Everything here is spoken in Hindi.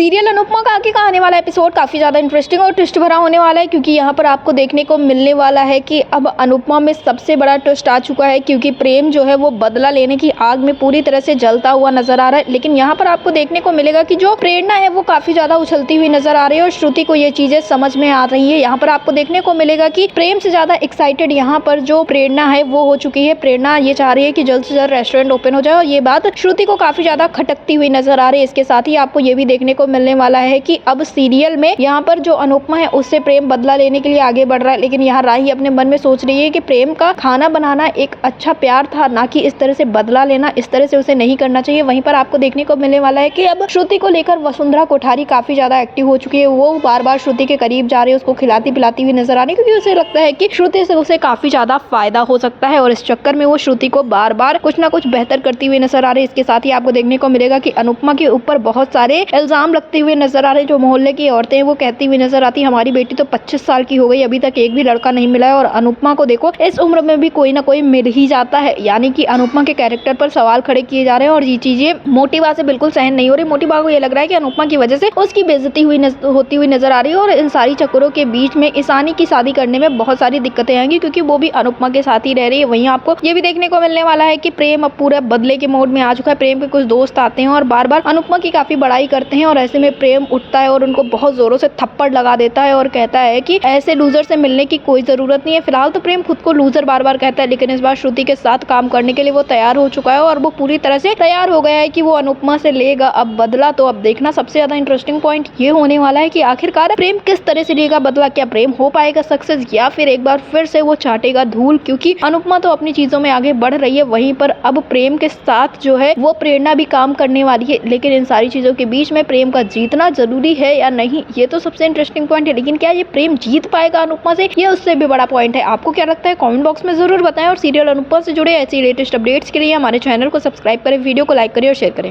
सीरियल अनुपमा का आगे का आने वाला एपिसोड काफी ज्यादा इंटरेस्टिंग और ट्विस्ट भरा होने वाला है, क्योंकि यहाँ पर आपको देखने को मिलने वाला है कि अब अनुपमा में सबसे बड़ा ट्विस्ट आ चुका है, क्योंकि प्रेम जो है वो बदला लेने की आग में पूरी तरह से जलता हुआ नजर आ रहा है। लेकिन यहाँ पर आपको देखने को मिलेगा कि जो प्रेरणा है वो काफी ज्यादा उछलती हुई नजर आ रही है और श्रुति को ये चीजें समझ में आ रही है। यहाँ पर आपको देखने को मिलेगा कि प्रेम से ज्यादा एक्साइटेड यहाँ पर जो प्रेरणा है वो हो चुकी है। प्रेरणा ये चाह रही है कि जल्द से जल्द रेस्टोरेंट ओपन हो जाए और ये बात श्रुति को काफी ज्यादा खटकती हुई नजर आ रही है। इसके साथ ही आपको ये भी देखने को मिलने वाला है कि अब सीरियल में यहाँ पर जो अनुपमा है उससे प्रेम बदला लेने के लिए आगे बढ़ रहा है। लेकिन यहाँ राही अपने मन में सोच रही है कि प्रेम का खाना बनाना एक अच्छा प्यार था, ना कि इस तरह से बदला लेना। इस तरह से उसे नहीं करना चाहिए। वहीं पर आपको देखने को मिलने वाला है कि अब श्रुति को लेकर वसुंधरा कोठारी काफी ज्यादा एक्टिव हो चुकी है। वो बार बार श्रुति के करीब जा रही है, उसको खिलाती पिलाती हुई नजर आ रही है, क्योंकि उसे लगता है कि श्रुति से उसे काफी ज्यादा फायदा हो सकता है और इस चक्कर में वो श्रुति को बार बार कुछ ना कुछ बेहतर करती हुई नजर आ रही है। इसके साथ ही आपको देखने को मिलेगा कि अनुपमा के ऊपर बहुत सारे इल्जाम लगते हुए नजर आ रहे हैं। जो मोहल्ले की औरतें हैं वो कहती हुई नजर आती, हमारी बेटी तो 25 साल की हो गई, अभी तक एक भी लड़का नहीं मिला है और अनुपमा को देखो इस उम्र में भी कोई ना कोई मिल ही जाता है। यानी कि अनुपमा के कैरेक्टर पर सवाल खड़े किए जा रहे हैं और ये चीजें मोटी बा से बिल्कुल सहन नहीं हो रही। मोटी बा को ये लग रहा है कि अनुपमा की वजह से उसकी बेइज्जती होती हुई नजर आ रही है और इन सारी चक्करों के बीच में ईशानी की शादी करने में बहुत सारी दिक्कतें आएंगी, क्योंकि वो भी अनुपमा के साथ ही रह रही है। वहीं आपको ये भी देखने को मिलने वाला है कि प्रेम अब पूरा बदले के मोड में आ चुका है। प्रेम के कुछ दोस्त आते हैं और बार बार अनुपमा की काफी बड़ाई करते हैं और ऐसे में प्रेम उठता है और उनको बहुत जोरों से थप्पड़ लगा देता है और कहता है कि ऐसे लूजर से मिलने की कोई जरूरत नहीं है। फिलहाल तो प्रेम खुद को लूजर बार बार कहता है, लेकिन इस बार श्रुति के साथ काम करने के लिए वो तैयार हो चुका है और वो पूरी तरह से तैयार हो गया है कि वो अनुपमा से लेगा अब बदला। तो अब देखना सबसे ज्यादा इंटरेस्टिंग पॉइंट ये होने वाला है कि आखिरकार प्रेम किस तरह से लेगा बदला। क्या प्रेम हो पाएगा सक्सेस या फिर एक बार फिर से वो चाटेगा धूल, क्योंकि अनुपमा तो अपनी चीजों में आगे बढ़ रही है। वहीं पर अब प्रेम के साथ जो है वो प्रेरणा भी काम करने वाली है। लेकिन इन सारी चीजों के बीच में प्रेम का जीतना जरूरी है या नहीं, ये तो सबसे इंटरेस्टिंग पॉइंट है। लेकिन क्या ये प्रेम जीत पाएगा अनुपमा से, ये उससे भी बड़ा पॉइंट है। आपको क्या लगता है कमेंट बॉक्स में जरूर बताएं और सीरियल अनुपमा से जुड़े ऐसी लेटेस्ट अपडेट्स के लिए हमारे चैनल को सब्सक्राइब करें, वीडियो को लाइक करें और शेयर करें।